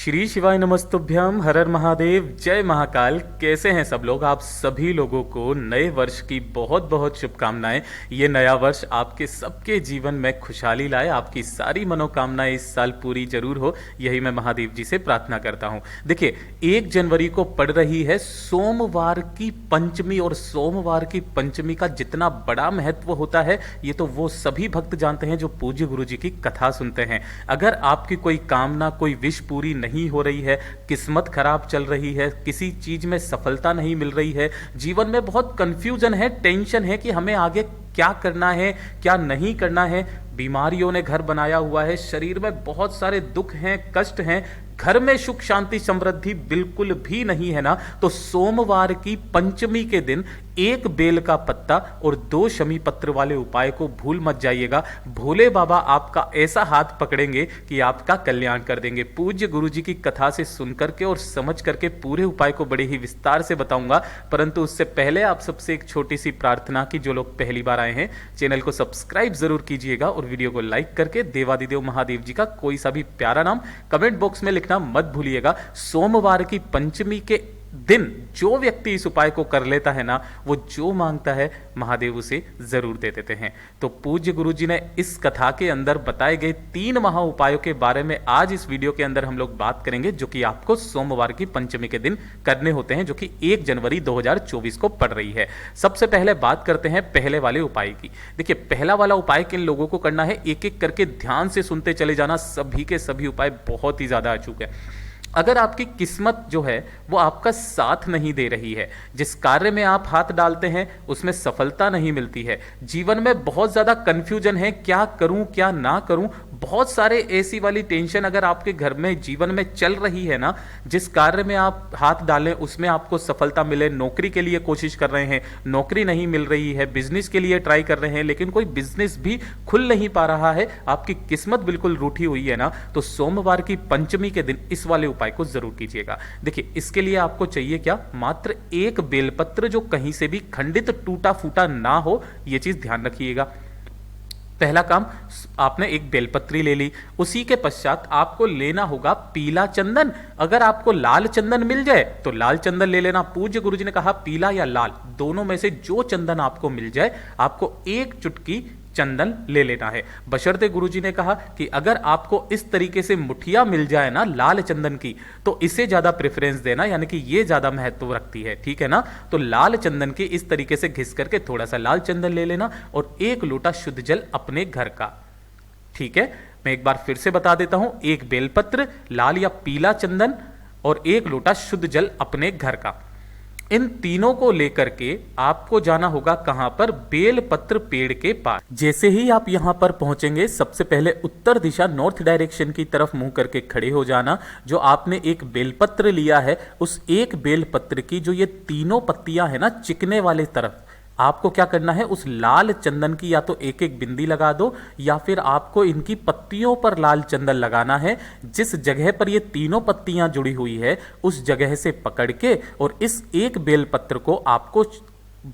श्री शिवाय नमस्तुभ्यम, हर हर महादेव, जय महाकाल। कैसे हैं सब लोग? आप सभी लोगों को नए वर्ष की बहुत बहुत शुभकामनाएं। ये नया वर्ष आपके सबके जीवन में खुशहाली लाए, आपकी सारी मनोकामनाएं इस साल पूरी जरूर हो, यही मैं महादेव जी से प्रार्थना करता हूं। देखिए, 1 जनवरी को पड़ रही है सोमवार की पंचमी, और सोमवार की पंचमी का जितना बड़ा महत्व होता है ये तो वो सभी भक्त जानते हैं जो पूज्य गुरु जी की कथा सुनते हैं। अगर आपकी कोई कामना, कोई विश पूरी नहीं हो रही है, किस्मत खराब चल रही है, किसी चीज में सफलता नहीं मिल रही है, जीवन में बहुत कंफ्यूजन है, टेंशन है कि हमें आगे क्या करना है, क्या नहीं करना है, बीमारियों ने घर बनाया हुआ है, शरीर में बहुत सारे दुख हैं, कष्ट हैं, घर में सुख शांति समृद्धि बिल्कुल भी नहीं है ना, तो सोमवार की पंचमी के दिन 1 बेल का पत्ता और 2 शमी पत्र वाले उपाय को भूल मत जाइएगा। भोले बाबा आपका ऐसा हाथ पकड़ेंगे कि आपका कल्याण कर देंगे। पूज्य गुरु जी की कथा से सुन करके और समझ करके पूरे उपाय को बड़े ही विस्तार से बताऊंगा, परंतु उससे पहले आप सबसे एक छोटी सी प्रार्थना की, जो लोग पहली बार आए हैं चैनल को सब्सक्राइब जरूर कीजिएगा और वीडियो को लाइक करके देवादिदेव महादेव जी का कोई सा भी प्यारा नाम कमेंट बॉक्स में लिखना मत भूलिएगा। सोमवार की पंचमी के दिन जो व्यक्ति इस उपाय को कर लेता है ना, वो जो मांगता है महादेव उसे जरूर दे देते हैं। तो पूज्य गुरु जी ने इस कथा के अंदर बताए गए 3 महा उपायों के बारे में आज इस वीडियो के अंदर हम लोग बात करेंगे, जो कि आपको सोमवार की पंचमी के दिन करने होते हैं, जो कि 1 जनवरी 2024 को पड़ रही है। सबसे पहले बात करते हैं पहले वाले उपाय की। देखिए, पहला वाला उपाय किन लोगों को करना है, एक एक करके ध्यान से सुनते चले जाना। सभी के सभी उपाय बहुत ही ज्यादा अचूक है। अगर आपकी किस्मत जो है वो आपका साथ नहीं दे रही है, जिस कार्य में आप हाथ डालते हैं उसमें सफलता नहीं मिलती है, जीवन में बहुत ज्यादा कंफ्यूजन है, क्या करूं क्या ना करूं, बहुत सारे ऐसी वाली टेंशन अगर आपके घर में जीवन में चल रही है ना, जिस कार्य में आप हाथ डालें उसमें आपको सफलता मिले, नौकरी के लिए कोशिश कर रहे हैं, नौकरी नहीं मिल रही है, बिजनेस के लिए ट्राई कर रहे हैं लेकिन कोई बिजनेस भी खुल नहीं पा रहा है, आपकी किस्मत बिल्कुल रूठी हुई है ना, तो सोमवार की पंचमी के दिन इस वाले उपाय को जरूर कीजिएगा। देखिए, इसके लिए आपको चाहिए क्या, मात्र 1 बेलपत्र जो कहीं से भी खंडित टूटा फूटा ना हो, यह चीज ध्यान रखिएगा। पहला काम, आपने 1 बेलपत्री ले ली, उसी के पश्चात आपको लेना होगा पीला चंदन। अगर आपको लाल चंदन मिल जाए तो लाल चंदन ले लेना। पूज्य गुरु जी ने कहा पीला या लाल दोनों में से जो चंदन आपको मिल जाए, आपको 1 चुटकी चंदन ले लेना है। बशर्ते गुरुजी ने कहा कि अगर आपको इस तरीके से मुठिया मिल जाए ना लाल चंदन की, तो इसे ज्यादा प्रेफरेंस देना, यानी कि ये ज्यादा महत्व रखती है, ठीक है ना। तो लाल चंदन की इस तरीके से घिस करके थोड़ा सा लाल चंदन ले लेना और 1 लोटा शुद्ध जल अपने घर का, ठीक है। मैं एक बार फिर से बता देता हूं, 1 बेलपत्र, लाल या पीला चंदन और 1 लोटा शुद्ध जल अपने घर का। इन तीनों को लेकर के आपको जाना होगा कहां पर, बेलपत्र पेड़ के पास। जैसे ही आप यहां पर पहुंचेंगे, सबसे पहले उत्तर दिशा नॉर्थ डायरेक्शन की तरफ मुंह करके खड़े हो जाना। जो आपने 1 बेलपत्र लिया है, उस 1 बेलपत्र की जो ये तीनों पत्तियां है ना चिकने वाले तरफ, आपको क्या करना है, उस लाल चंदन की या तो 1-1 बिंदी लगा दो, या फिर आपको इनकी पत्तियों पर लाल चंदन लगाना है। जिस जगह पर ये तीनों पत्तियां जुड़ी हुई है उस जगह से पकड़ के, और इस 1 बेलपत्र को आपको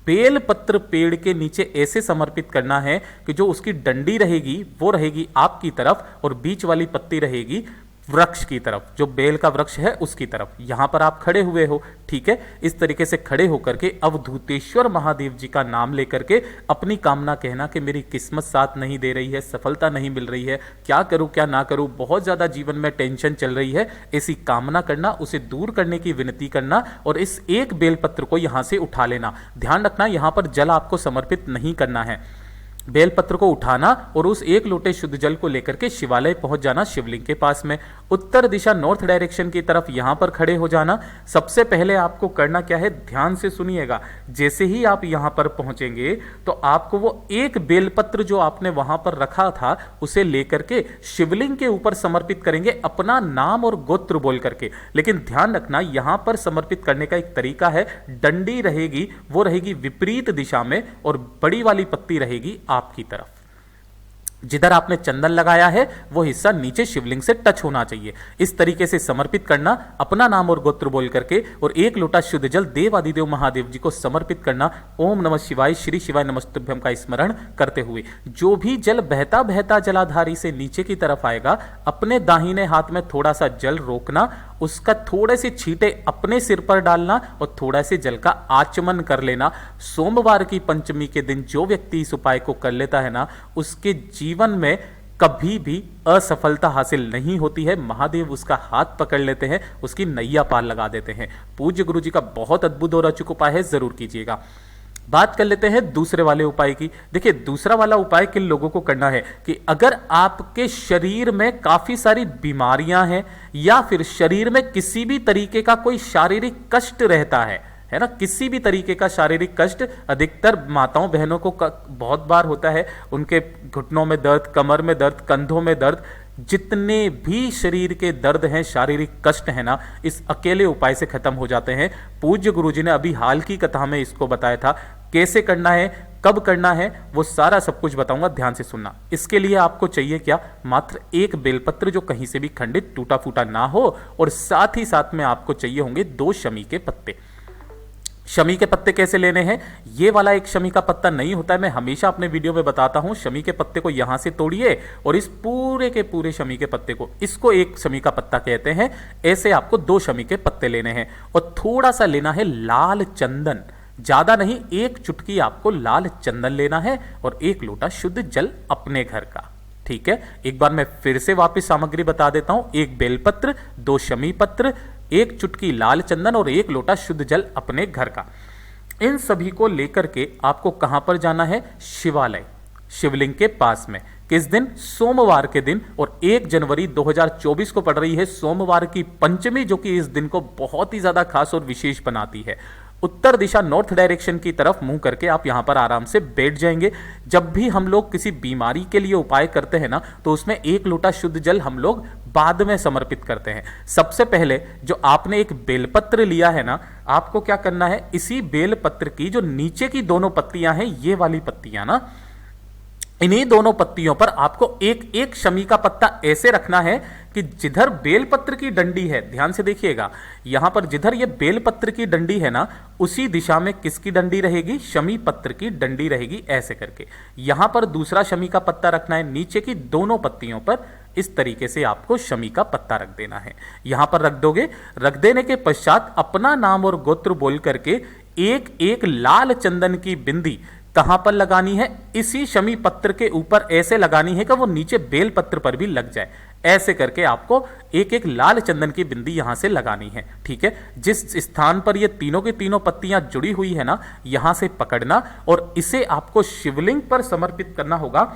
बेलपत्र पेड़ के नीचे ऐसे समर्पित करना है कि जो उसकी डंडी रहेगी वो रहेगी आपकी तरफ, और बीच वाली पत्ती रहेगी वृक्ष की तरफ, जो बेल का वृक्ष है उसकी तरफ। यहां पर आप खड़े हुए हो, ठीक है। इस तरीके से खड़े होकर के अवधूतेश्वर महादेव जी का नाम लेकर के अपनी कामना कहना कि मेरी किस्मत साथ नहीं दे रही है, सफलता नहीं मिल रही है, क्या करूं क्या ना करूं, बहुत ज्यादा जीवन में टेंशन चल रही है, ऐसी कामना करना, उसे दूर करने की विनती करना, और इस 1 बेलपत्र को यहां से उठा लेना। ध्यान रखना, यहां पर जल आपको समर्पित नहीं करना है। बेलपत्र को उठाना और उस 1 लोटे शुद्ध जल को लेकर के शिवालय पहुंच जाना, शिवलिंग के पास में। उत्तर दिशा नॉर्थ डायरेक्शन की तरफ यहां पर खड़े हो जाना। सबसे पहले आपको करना क्या है, ध्यान से सुनिएगा। जैसे ही आप यहां पर पहुंचेंगे तो आपको वो 1 बेलपत्र जो आपने वहां पर रखा था उसे लेकर के शिवलिंग के ऊपर समर्पित करेंगे, अपना नाम और गोत्र बोल करके। लेकिन ध्यान रखना, यहां पर समर्पित करने का एक तरीका है, डंडी रहेगी वो रहेगी विपरीत दिशा में और बड़ी वाली पत्ती रहेगी आपकी तरफ। जिधर आपने चंदन लगाया है वो हिस्सा नीचे शिवलिंग से टच होना चाहिए। इस तरीके से समर्पित करना, अपना नाम और गोत्र बोल करके, और एक लोटा शुद्ध जल देव आदिदेव महादेव जी को समर्पित करना ओम नमः शिवाय श्री शिवाय नमस्तुभ्यम का स्मरण करते हुए। जो भी जल बहता बहता जलाधारी से नीचे की तरफ आएगा, अपने दाहिने हाथ में थोड़ा सा जल रोकना, उसका थोड़े से छींटे अपने सिर पर डालना और थोड़ा से जल का आचमन कर लेना। सोमवार की पंचमी के दिन जो व्यक्ति इस उपाय को कर लेता है ना, उसके जीवन में कभी भी असफलता हासिल नहीं होती है। महादेव उसका हाथ पकड़ लेते हैं, उसकी नैया पार लगा देते हैं। पूज्य गुरु जी का बहुत अद्भुत और अचूक उपाय है, जरूर कीजिएगा। बात कर लेते हैं दूसरे वाले उपाय की। देखिए, दूसरा वाला उपाय किन लोगों को करना है कि अगर आपके शरीर में काफी सारी बीमारियां हैं या फिर शरीर में किसी भी तरीके का कोई शारीरिक कष्ट रहता है ना, किसी भी तरीके का शारीरिक कष्ट, अधिकतर माताओं बहनों को बहुत बार होता है, उनके घुटनों में दर्द, कमर में दर्द, कंधों में दर्द, जितने भी शरीर के दर्द हैं, शारीरिक कष्ट है ना, इस अकेले उपाय से खत्म हो जाते हैं। पूज्य गुरुजी ने अभी हाल की कथा में इसको बताया था, कैसे करना है, कब करना है, वो सारा सब कुछ बताऊंगा, ध्यान से सुनना। इसके लिए आपको चाहिए क्या, मात्र एक बेलपत्र जो कहीं से भी खंडित टूटा फूटा ना हो, और साथ ही साथ में आपको चाहिए होंगे 2 शमी के पत्ते। शमी के पत्ते कैसे लेने हैं, ये वाला एक शमी का पत्ता नहीं होता है, मैं हमेशा अपने वीडियो में बताता हूं। शमी के पत्ते को यहां से तोड़िए और इस पूरे के पूरे शमी के पत्ते को, इसको एक शमी का पत्ता कहते हैं। ऐसे आपको 2 शमी के पत्ते लेने हैं और थोड़ा सा लेना है लाल चंदन, ज्यादा नहीं, 1 चुटकी आपको लाल चंदन लेना है और 1 लोटा शुद्ध जल अपने घर का। ठीक है, एक बार मैं फिर से वापस सामग्री बता देता हूं। 1 बेलपत्र, 2 शमी पत्र, 1 चुटकी लाल चंदन और 1 लोटा शुद्ध जल अपने घर का। इन सभी को लेकर के आपको कहां पर जाना है, शिवालय, शिवलिंग के पास में। किस दिन, सोमवार के दिन, और 1 जनवरी 2024 को पड़ रही है सोमवार की पंचमी, जो कि इस दिन को बहुत ही ज्यादा खास और विशेष बनाती है। उत्तर दिशा, नॉर्थ डायरेक्शन की तरफ मुंह करके आप यहां पर आराम से बैठ जाएंगे। जब भी हम लोग किसी बीमारी के लिए उपाय करते हैं ना, तो उसमें 1 लोटा शुद्ध जल हम लोग बाद में समर्पित करते हैं। सबसे पहले जो आपने एक बेलपत्र लिया है ना, आपको क्या करना है, इसी बेलपत्र की जो नीचे की दोनों पत्तियां हैं, ये वाली पत्तियां ना, इन्हीं दोनों पत्तियों पर आपको एक एक शमी का पत्ता ऐसे रखना है कि जिधर बेलपत्र की डंडी है, ध्यान से देखिएगा, यहां पर जिधर ये बेलपत्र की डंडी है ना, उसी दिशा में किसकी डंडी रहेगी, शमी पत्र की डंडी रहेगी। ऐसे करके यहां पर दूसरा शमी का पत्ता रखना है, नीचे की दोनों पत्तियों पर इस तरीके से आपको शमी का पत्ता रख देना है। यहां पर रख दोगे, रख देने के पश्चात अपना नाम और गोत्र बोल करके एक एक लाल चंदन की बिंदी कहां पर लगानी है, इसी शमी पत्र के ऊपर ऐसे लगानी है कि वो नीचे बेल पत्र पर भी लग जाए। ऐसे करके आपको एक एक लाल चंदन की बिंदी यहां से लगानी है। ठीक है, जिस स्थान पर ये तीनों की तीनों पत्तियां जुड़ी हुई है ना, यहां से पकड़ना और इसे आपको शिवलिंग पर समर्पित करना होगा।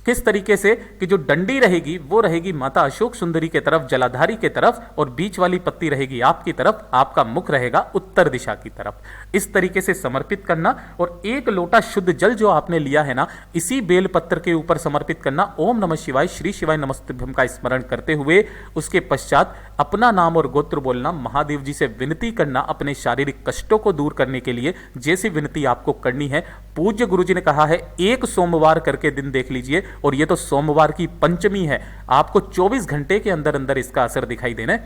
किस तरीके से कि जो डंडी रहेगी वो रहेगी माता अशोक सुंदरी के तरफ, जलाधारी के तरफ, और बीच वाली पत्ती रहेगी आपकी तरफ, आपका मुख रहेगा उत्तर दिशा की तरफ। इस तरीके से समर्पित करना और 1 लोटा शुद्ध जल जो आपने लिया है ना, इसी बेल पत्र के ऊपर समर्पित करना। ओम नमः शिवाय श्री शिवाय नमस्तुभ्यम का स्मरण करते हुए उसके पश्चात अपना नाम और गोत्र बोलना, महादेव जी से विनती करना अपने शारीरिक कष्टों को दूर करने के लिए। जैसी विनती आपको करनी है, पूज्य गुरु जी ने कहा है 1 सोमवार करके दिन देख लीजिए, और ये तो सोमवार की पंचमी है, आपको 24 घंटे के अंदर अंदर इसका असर दिखाई देने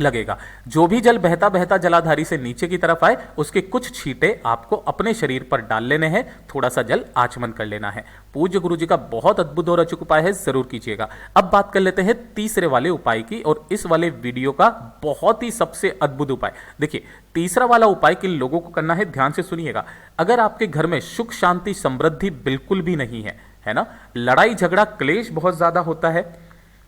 लगेगा। जो भी जल बहता बहता जलाधारी से नीचे की तरफ आए, उसके कुछ छींटे आपको अपने शरीर पर डाल लेने हैं, थोड़ा सा जल आचमन कर लेना है। पूज्य गुरु जी का बहुत अद्भुत और अचूक उपाय है, जरूर कीजिएगा। अब बात कर लेते हैं तीसरे वाले उपाय की, और इस वाले वीडियो का बहुत ही सबसे अद्भुत उपाय। देखिए, तीसरा वाला उपाय किन लोगों को करना है, ध्यान से सुनिएगा। अगर आपके घर में सुख शांति समृद्धि बिल्कुल भी नहीं है ना, लड़ाई झगड़ा क्लेश बहुत ज्यादा होता है,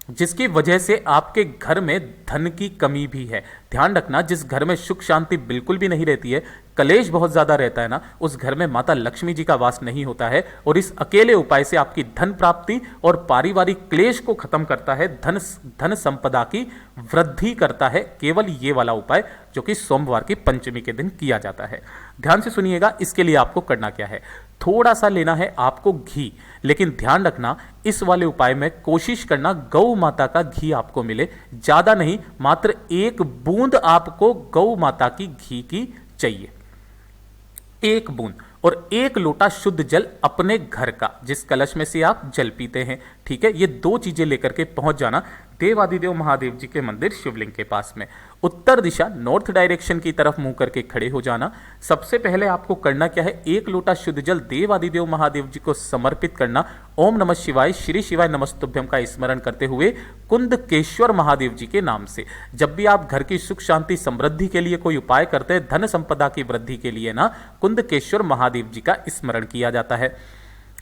जिसकी वजह से आपके घर में धन की कमी भी है। ध्यान रखना, जिस घर में सुख शांति बिल्कुल भी नहीं रहती है, कलेश बहुत ज्यादा रहता है ना, उस घर में माता लक्ष्मी जी का वास नहीं होता है। और इस अकेले उपाय से आपकी धन प्राप्ति और पारिवारिक क्लेश को खत्म करता है, धन संपदा की वृद्धि करता है, केवल ये वाला उपाय जो कि सोमवार की पंचमी के दिन किया जाता है। ध्यान से सुनिएगा, इसके लिए आपको करना क्या है, थोड़ा सा लेना है आपको घी, लेकिन ध्यान रखना इस वाले उपाय में कोशिश करना गौ माता का घी आपको मिले, ज्यादा नहीं, मात्र 1 बूंद आपको गौ माता की घी की चाहिए, 1 बूंद। और 1 लोटा शुद्ध जल अपने घर का, जिस कलश में से आप जल पीते हैं, ठीक है, ये 2 चीजें लेकर के पहुंच जाना देवादिदेव महादेव जी के मंदिर शिवलिंग के पास में। उत्तर दिशा नॉर्थ डायरेक्शन की तरफ मुंह करके खड़े हो जाना। सबसे पहले आपको करना क्या है, 1 लोटा शुद्ध जल देवादिदेव महादेव जी को समर्पित करना। ओम नमः शिवाय, श्री शिवाय नमस्तुभ्यम का स्मरण करते हुए कुंदकेश्वर महादेव जी के नाम से। जब भी आप घर की सुख शांति समृद्धि के लिए कोई उपाय करते हैं, धन संपदा की वृद्धि के लिए ना, कुंदकेश्वर महादेव जी का स्मरण किया जाता है।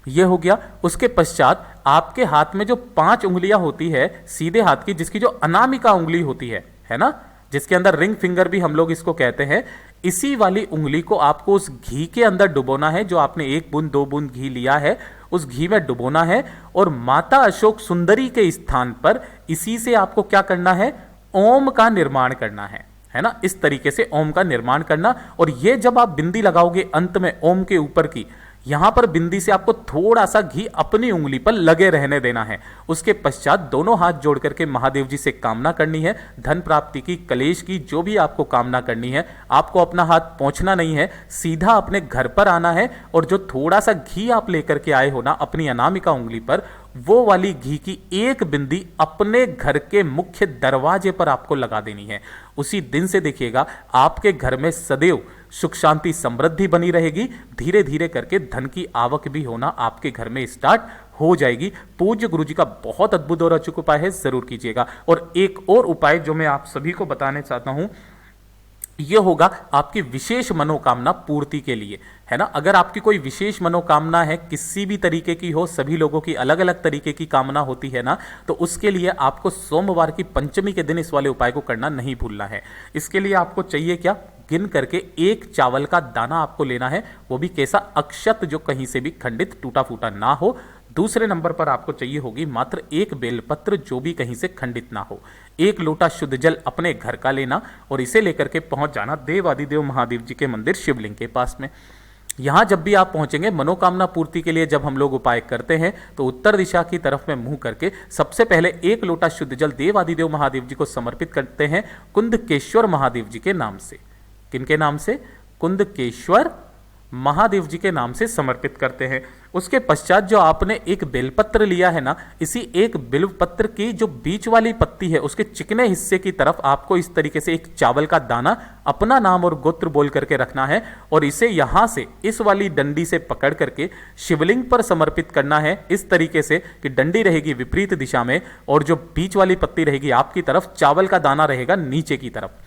यह हो गया। उसके पश्चात आपके हाथ में जो 5 उंगलियां होती है सीधे हाथ की, जिसकी जो अनामिका उंगली होती है ना, जिसके अंदर रिंग फिंगर भी हम लोग इसको कहते हैं, इसी वाली उंगली को आपको उस घी के अंदर डुबोना है। जो आपने 1 बूंद 2 बूंद घी लिया है, उस घी में डुबोना है और माता अशोक सुंदरी के स्थान पर इसी से आपको क्या करना है, ओम का निर्माण करना है ना। इस तरीके से ओम का निर्माण करना। और ये जब आप बिंदी लगाओगे अंत में ओम के ऊपर की, यहां पर बिंदी से आपको थोड़ा सा घी अपनी उंगली पर लगे रहने देना है। उसके पश्चात दोनों हाथ जोड़ करके महादेव जी से कामना करनी है, धन प्राप्ति की, कलेश की, जो भी आपको कामना करनी है। आपको अपना हाथ पहुंचना नहीं है, सीधा अपने घर पर आना है और जो थोड़ा सा घी आप लेकर के आए हो ना अपनी अनामिका उंगली पर, वो वाली घी की 1 बिंदी अपने घर के मुख्य दरवाजे पर आपको लगा देनी है। उसी दिन से देखिएगा आपके घर में सदैव सुख शांति समृद्धि बनी रहेगी। धीरे धीरे करके धन की आवक भी होना आपके घर में स्टार्ट हो जाएगी। पूज्य गुरु जी का बहुत अद्भुत और अचूक उपाय है, जरूर कीजिएगा। और एक और उपाय जो मैं आप सभी को बताने चाहता हूं, यह होगा आपकी विशेष मनोकामना पूर्ति के लिए, है ना। अगर आपकी कोई विशेष मनोकामना है, किसी भी तरीके की हो, सभी लोगों की अलग अलग तरीके की कामना होती है ना, तो उसके लिए आपको सोमवार की पंचमी के दिन इस वाले उपाय को करना नहीं भूलना है। इसके लिए आपको चाहिए क्या, गिन करके 1 चावल का दाना आपको लेना है, वो भी कैसा, अक्षत, जो कहीं से भी खंडित टूटा फूटा ना हो। दूसरे नंबर पर आपको चाहिए होगी मात्र 1 बेलपत्र, जो भी कहीं से खंडित ना हो। 1 लोटा शुद्ध जल अपने घर का लेना और इसे लेकर के पहुंच जाना देवादिदेव महादेव जी के मंदिर शिवलिंग के पास में। यहां जब भी आप पहुंचेंगे, मनोकामना पूर्ति के लिए जब हम लोग उपाय करते हैं, तो उत्तर दिशा की तरफ में मुंह करके सबसे पहले 1 लोटा शुद्ध जल देवादिदेव महादेव जी को समर्पित करते हैं कुंदकेश्वर महादेव जी के नाम से। किनके नाम से, कुंदकेश्वर महादेव जी के नाम से समर्पित करते हैं। उसके पश्चात जो आपने 1 बेलपत्र लिया है ना, इसी 1 बेलपत्र की जो बीच वाली पत्ती है, उसके चिकने हिस्से की तरफ आपको इस तरीके से 1 चावल का दाना अपना नाम और गोत्र बोल करके रखना है और इसे यहां से इस वाली डंडी से पकड़ करके शिवलिंग पर समर्पित करना है। इस तरीके से कि डंडी रहेगी विपरीत दिशा में और जो बीच वाली पत्ती रहेगी आपकी तरफ, चावल का दाना रहेगा नीचे की तरफ।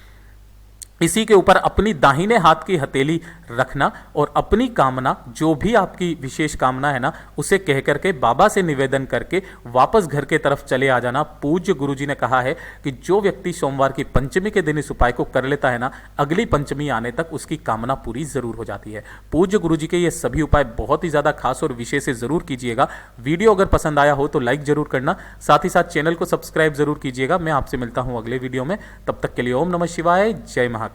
इसी के ऊपर अपनी दाहिने हाथ की हथेली रखना और अपनी कामना, जो भी आपकी विशेष कामना है ना, उसे कह करके बाबा से निवेदन करके वापस घर के तरफ चले आ जाना। पूज्य गुरुजी ने कहा है कि जो व्यक्ति सोमवार की पंचमी के दिन इस उपाय को कर लेता है ना, अगली पंचमी आने तक उसकी कामना पूरी जरूर हो जाती है। पूज्य गुरुजी के ये सभी उपाय बहुत ही ज्यादा खास और विशेष से जरूर कीजिएगा। वीडियो अगर पसंद आया हो तो लाइक जरूर करना, साथ ही साथ चैनल को सब्सक्राइब जरूर कीजिएगा। मैं आपसे मिलता हूं अगले वीडियो में, तब तक के लिए ओम नमः शिवाय, जय महाकाल।